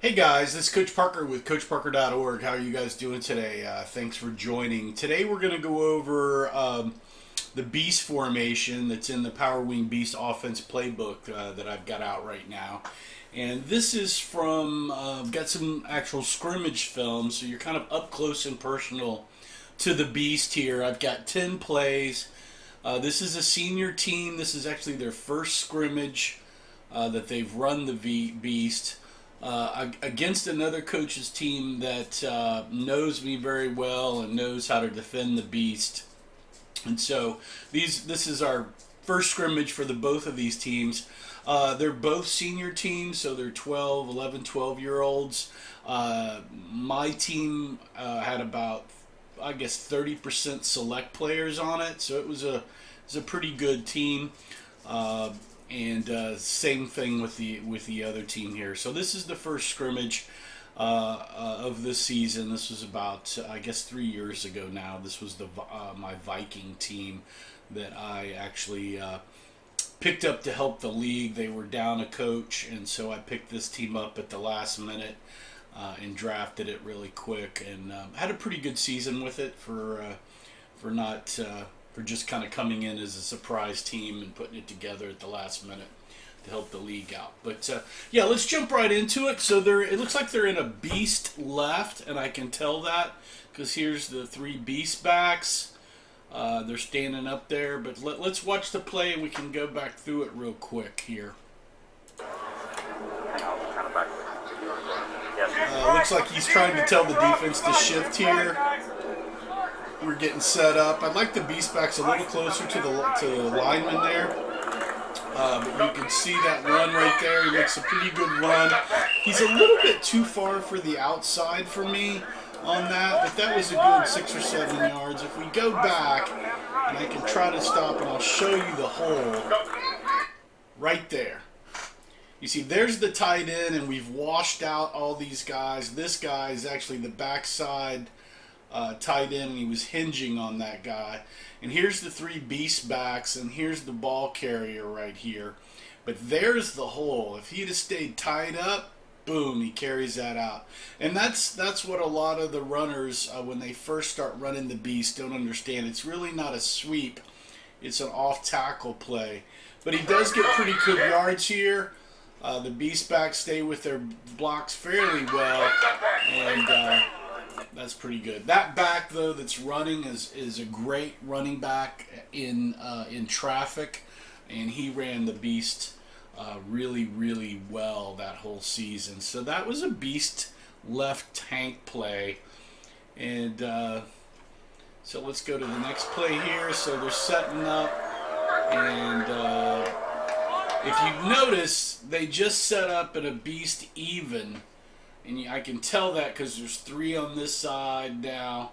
Hey guys, this is Coach Parker with CoachParker.org. How are you guys doing today? Thanks for joining. Today we're going to go over the Beast formation that's in the Power Wing Beast offense playbook that I've got out right now. And this is from, got some actual scrimmage film, so you're kind of up close and personal to the Beast here. I've got 10 plays. This is a senior team. This is actually their first scrimmage that they've run the Beast. Against another coach's team that knows me very well and knows how to defend the Beast. And so this is our first scrimmage for both of these teams. They're both senior teams, so they're 12-year-olds. My team had about, I guess, 30% select players on it, so it was a pretty good team. And same thing with the other team here. So this is the first scrimmage of this season. This was about, I guess, 3 years ago now. This was my Viking team that I actually picked up to help the league. They were down a coach, and so I picked this team up at the last minute and drafted it really quick, and had a pretty good season with it for just kind of coming in as a surprise team and putting it together at the last minute to help the league out. But yeah, let's jump right into it. So it looks like they're in a Beast left, and I can tell that because here's the three Beast backs. They're standing up there, but let's watch the play and we can go back through it real quick here. Looks like he's trying to tell the defense to shift here. We're getting set up. I'd like the Beast backs a little closer to the lineman there. But you can see that run right there. He makes a pretty good run. He's a little bit too far for the outside for me on that, but that was a good 6 or 7 yards. If we go back, and I can try to stop, and I'll show you the hole right there. You see, there's the tight end, and we've washed out all these guys. This guy is actually the backside tight end, and he was hinging on that guy. And here's the three Beast backs, and here's the ball carrier right here. But there's the hole. If he'd have stayed tied up, boom, he carries that out. And that's what a lot of the runners, when they first start running the Beast, don't understand. It's really not a sweep. It's an off-tackle play. But he does get pretty good yards here. The Beast backs stay with their blocks fairly well, and that's pretty good. That back, though, that's running is a great running back in traffic, and he ran the Beast really, really well that whole season. So that was a Beast left tank play. And so let's go to the next play here. So they're setting up, and if you notice, they just set up in a Beast even. And I can tell that because there's three on this side now,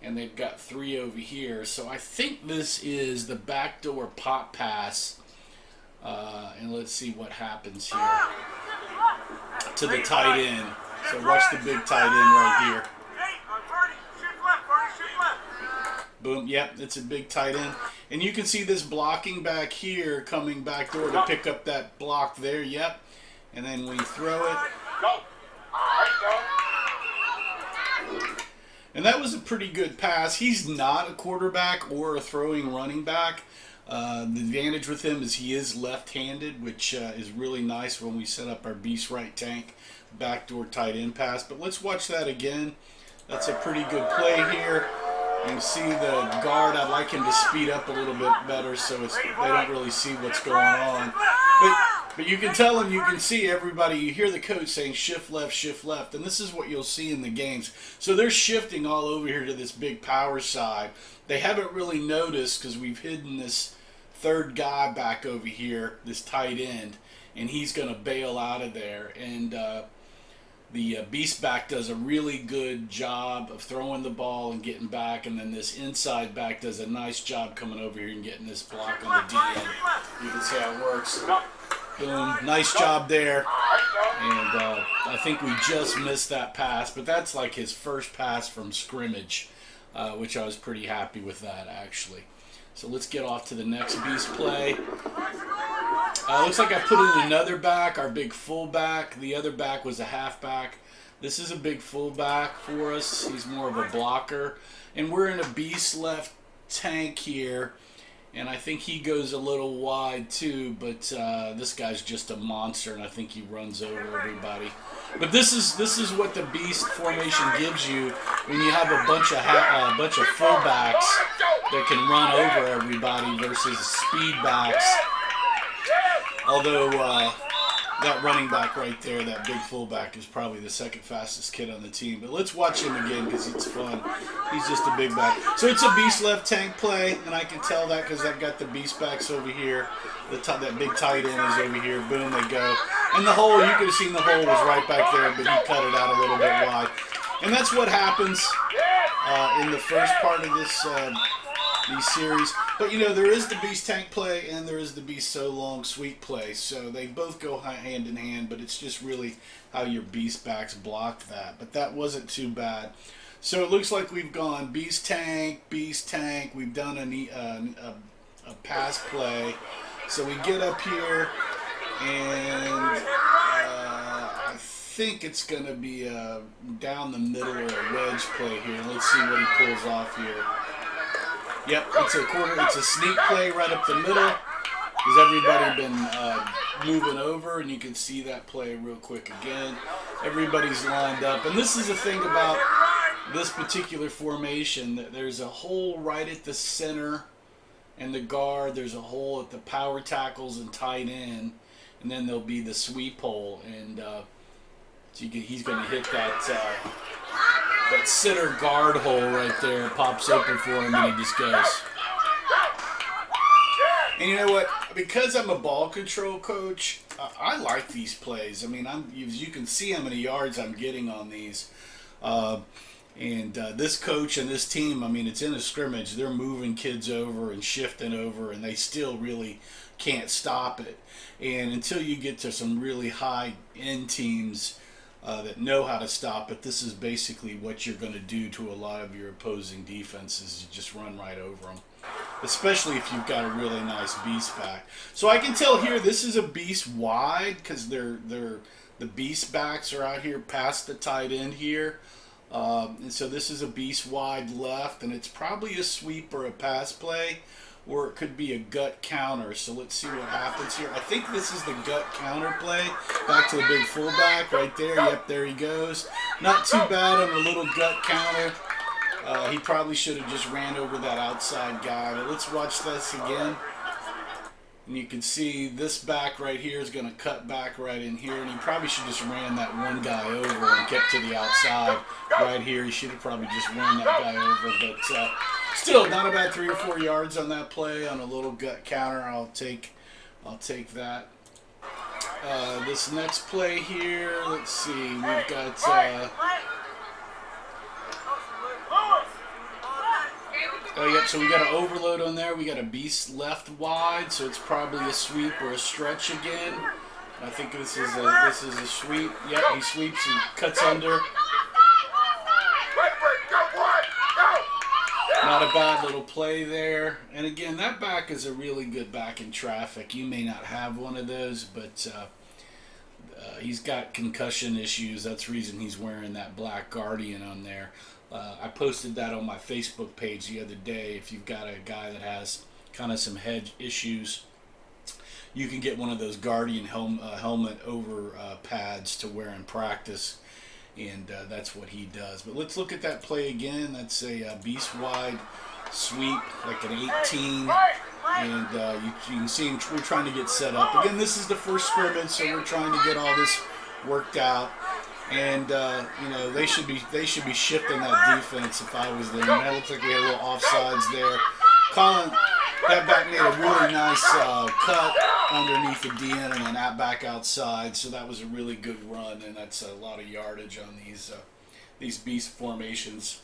and they've got three over here. So I think this is the backdoor pop pass. And let's see what happens here to the tight end. So watch the big tight end right here. Boom, yep, it's a big tight end. And you can see this blocking back here coming backdoor to pick up that block there, yep. And then we throw it. And that was a pretty good pass. He's not a quarterback or a throwing running back. The advantage with him is he is left-handed, which is really nice when we set up our Beast right tank backdoor tight end pass. But let's watch that again. That's a pretty good play here. You can see the guard. I'd like him to speed up a little bit better so they don't really see what's going on. But you can tell them, you can see everybody, you hear the coach saying shift left, and this is what you'll see in the games. So they're shifting all over here to this big power side. They haven't really noticed because we've hidden this third guy back over here, this tight end, and he's going to bail out of there. And the Beast back does a really good job of throwing the ball and getting back, and then this inside back does a nice job coming over here and getting this block on the D end. You can see how it works. Boom, nice job there. And I think we just missed that pass, but that's like his first pass from scrimmage, which I was pretty happy with that, actually. So let's get off to the next beast play. Looks like I put in another back, our big fullback. The other back was a halfback. This is a big fullback for us. He's more of a blocker. And we're in a beast left tank here. And I think he goes a little wide too, but this guy's just a monster, and I think he runs over everybody. But this is what the beast formation gives you when you have a bunch of fullbacks that can run over everybody versus speed backs. Although that running back right there, that big fullback, is probably the second fastest kid on the team. But let's watch him again because it's fun. He's just a big back. So it's a beast left tank play, and I can tell that because I've got the beast backs over here. That big tight end is over here. Boom, they go. And the hole, you could have seen the hole was right back there, but he cut it out a little bit wide. And that's what happens in the first part of this these series. But, you know, there is the beast tank play and there is the beast so long sweep play. So they both go hand in hand, but it's just really how your beast backs block that. But that wasn't too bad. So it looks like we've gone beast tank. We've done a pass play. So we get up here and I think it's going to be a down the middle or a wedge play here. Let's see what he pulls off here. Yep, it's a sneak play right up the middle. Has everybody been moving over? And you can see that play real quick again. Everybody's lined up. And this is the thing about this particular formation, that there's a hole right at the center and the guard. There's a hole at the power tackles and tight end. And then there'll be the sweep hole. And so he's going to hit that center guard hole right there. Pops open for him and he just goes. And you know what? Because I'm a ball control coach, I like these plays. I mean, as you can see how many yards I'm getting on these. And this coach and this team, I mean, it's in a scrimmage. They're moving kids over and shifting over, and they still really can't stop it. And until you get to some really high-end teams that know how to stop it, this is basically what you're going to do to a lot of your opposing defenses. You just run right over them, especially if you've got a really nice beast back. So I can tell here this is a beast wide because the beast backs are out here past the tight end here. And so this is a beast wide left, and it's probably a sweep or a pass play, or it could be a gut counter. So let's see what happens here. I think this is the gut counter play. Back to the big fullback right there. Yep, there he goes. Not too bad on a little gut counter. He probably should have just ran over that outside guy. But let's watch this again. And you can see this back right here is going to cut back right in here. And he probably should just ran that one guy over and kept to the outside right here. He should have probably just ran that guy over. But still, not about 3 or 4 yards on that play on a little gut counter. I'll take that. This next play here, let's see. We've got... Oh, yep, so we got an overload on there. We got a beast left wide, so it's probably a sweep or a stretch again. I think this is a sweep. Yep, he sweeps and cuts under. Not a bad little play there. And again, that back is a really good back in traffic. You may not have one of those, but he's got concussion issues. That's the reason he's wearing that black Guardian on there. I posted that on my Facebook page the other day. If you've got a guy that has kind of some head issues, you can get one of those Guardian helmet over pads to wear in practice, and that's what he does. But let's look at that play again. That's a beast wide sweep, like an 18, and you can see him, we're trying to get set up. Again, this is the first scrimmage, so we're trying to get all this worked out. And you know, they should be shifting that defense if I was there. And that looks like we had a little offsides there. Colin, that back made a really nice cut underneath the DN and then that back outside. So that was a really good run, and that's a lot of yardage on these beast formations.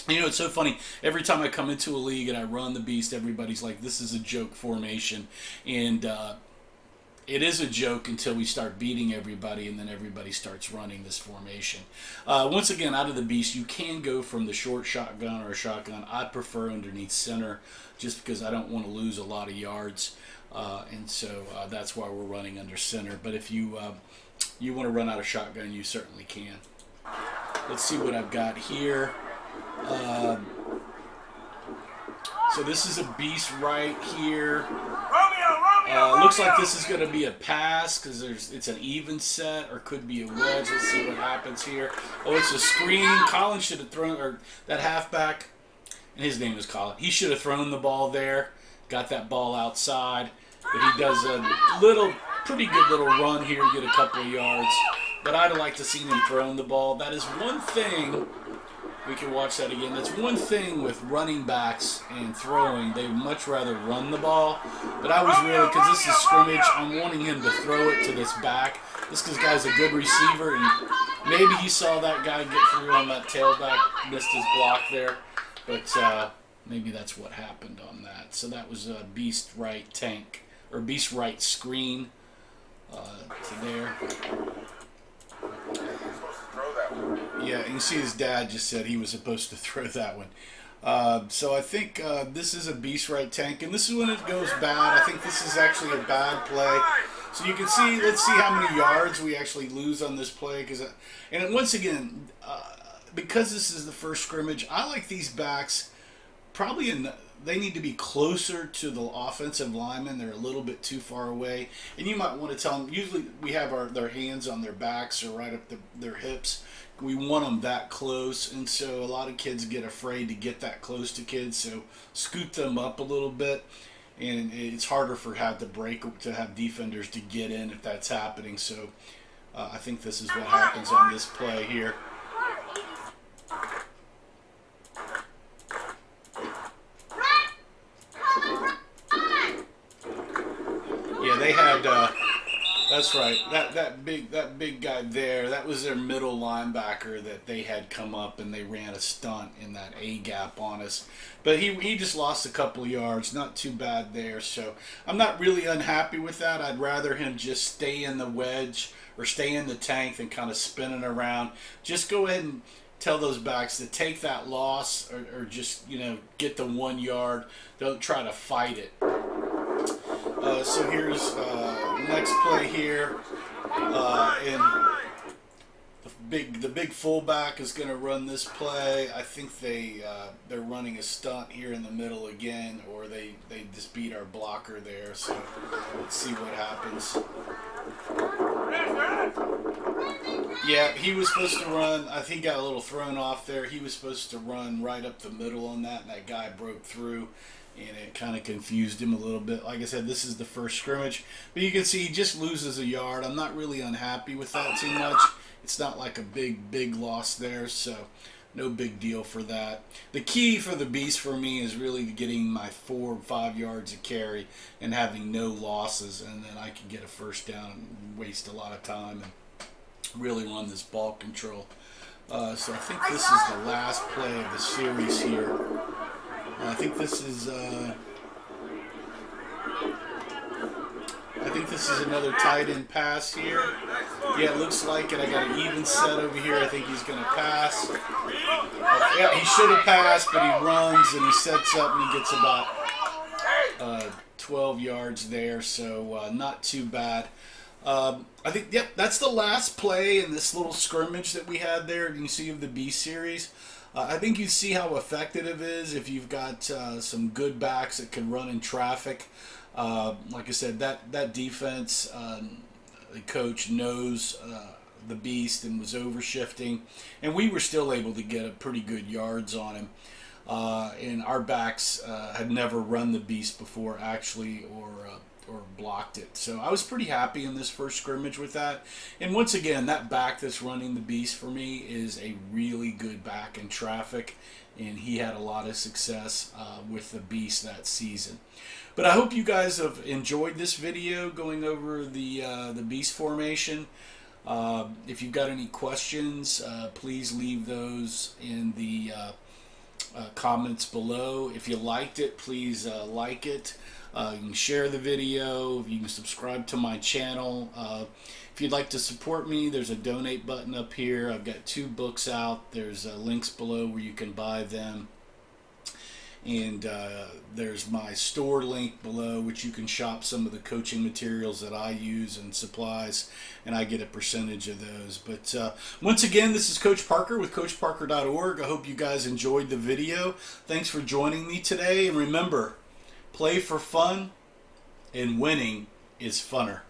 You know, it's so funny. Every time I come into a league and I run the beast, everybody's like, "This is a joke formation," and it is a joke until we start beating everybody, and then everybody starts running this formation. Once again, out of the beast, you can go from the short shotgun or a shotgun. I prefer underneath center just because I don't want to lose a lot of yards, and so that's why we're running under center. But if you you want to run out of shotgun, you certainly can. Let's see what I've got here. So this is a beast right here. Looks like this is going to be a pass because it's an even set, or could be a wedge. Let's see what happens here. Oh, it's a screen. Colin should have thrown, or that halfback, and his name is Colin. He should have thrown the ball there, got that ball outside. But he does a pretty good little run here to get a couple of yards. But I'd like to see him throwing the ball. That is one thing. We can watch that again. That's one thing with running backs and throwing. They much rather run the ball. But I was really, because this is scrimmage, I'm wanting him to throw it to this back. This guy's a good receiver, and maybe he saw that guy get through on that tailback, missed his block there. But maybe that's what happened on that. So that was a beast right tank, or beast right screen to there. Yeah, you can see his dad just said he was supposed to throw that one. So I think this is a beast right tank, and this is when it goes bad. I think this is actually a bad play. So you can see, let's see how many yards we actually lose on this play. And once again, because this is the first scrimmage, I like these backs probably they need to be closer to the offensive linemen. They're a little bit too far away. And you might want to tell them, usually we have their hands on their backs or right up their hips. We want them that close. And so a lot of kids get afraid to get that close to kids. So scoot them up a little bit. And it's harder to have defenders to get in if that's happening. So I think this is what happens on this play here. They had, that's right, that big guy there, that was their middle linebacker that they had come up, and they ran a stunt in that A gap on us. But he just lost a couple of yards, not too bad there. So I'm not really unhappy with that. I'd rather him just stay in the wedge or stay in the tank than kind of spinning around. Just go ahead and tell those backs to take that loss, or just, get the 1 yard. Don't try to fight it. So here's next play here, and the big fullback is going to run this play. I think they're running a stunt here in the middle again, or they just beat our blocker there. So let's see what happens. Yeah, he was supposed to run. I think he got a little thrown off there. He was supposed to run right up the middle on that, and that guy broke through. And it kind of confused him a little bit. Like I said, this is the first scrimmage. But you can see he just loses a yard. I'm not really unhappy with that too much. It's not like a big loss there, so no big deal for that. The key for the beast for me is really getting my 4 or 5 yards of carry and having no losses, and then I can get a first down and waste a lot of time and really run this ball control. So I think this is the last play of the series here. I think this is another tight end pass here. Yeah, it looks like it. I got an even set over here. I think he's going to pass. Yeah, he should have passed, but he runs and he sets up and he gets about 12 yards there, so not too bad. I think, yep, that's the last play in this little scrimmage that we had there. You can see of the B series. I think you see how effective it is if you've got some good backs that can run in traffic. Like I said, that defense, the coach knows the beast and was overshifting, and we were still able to get a pretty good yards on him. And our backs had never run the beast before, actually, or blocked it. So I was pretty happy in this first scrimmage with that. And once again, that back that's running the beast for me is a really good back in traffic, and he had a lot of success with the beast that season. But I hope you guys have enjoyed this video going over the beast formation. If you've got any questions, please leave those in the comments below. If you liked it, please like it. You can share the video. You can subscribe to my channel. If you'd like to support me, there's a donate button up here. I've got 2 books out. There's links below where you can buy them. And there's my store link below, which you can shop some of the coaching materials that I use and supplies, and I get a percentage of those. But once again, this is Coach Parker with CoachParker.org. I hope you guys enjoyed the video. Thanks for joining me today. And remember, play for fun, and winning is funner.